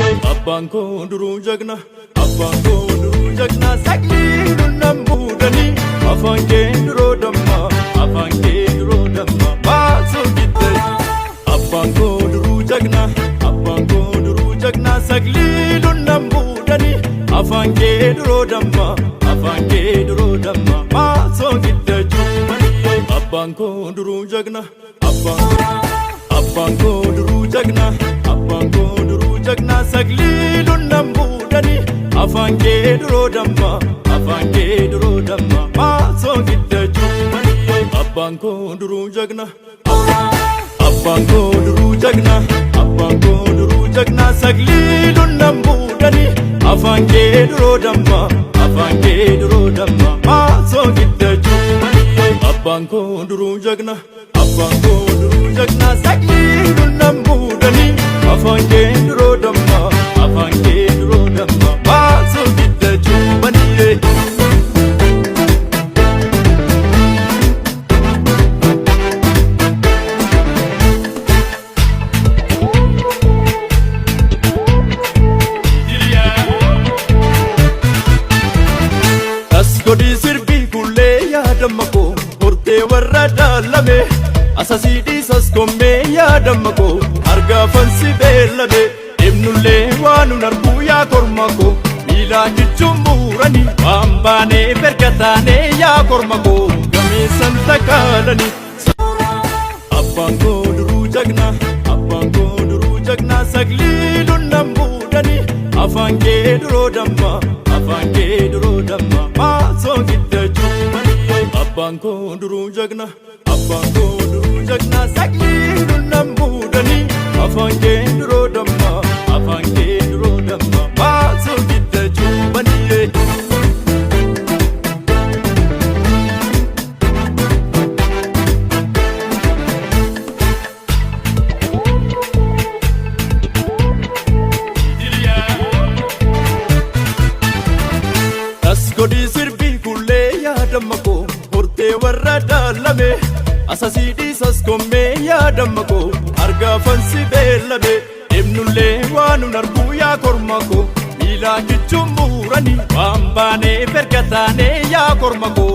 Abbanko duru jagna, abbanko duru jagna, sakli dunam budani, afange duro damma, afange duro damma, baso gitte. Abbanko duru jagna, sakli dunam budani, afange duro damma, baso gitte chumani. Abbanko duru jagna, abbanko duru jagna, sagli dunam budani, afange duro damma, baso gitte chumani. Abbanko duru jagna, sagli dunam budani, afange duro damma, baso gitte chumani. Abbanko duru jagna, sagli dunam budani, afange duro damma, baso gitte chumani. Godi sirbi kulle yaadamako murte warra daalame asasidi saskome yaadamako arga fansi beellame ibnulle waanun argu yaa kormako miila kichumburani waambaane berkataane yaa kormako gameessan takaalani. Abbanko duru jagna, sagli dunnam budani, afange duro damma, baso gitte chumani. Abbanko duru jagna, sagli dunnam budani, afange duro damma, baso gitte chumani. Godi sirbi kulle yaadamako murte warra daalame asasidi saskome yaadamako arga fansi beellame ibnulle waanun argu yaa kormako miila kichumburani waambaane berkataane yaa kormako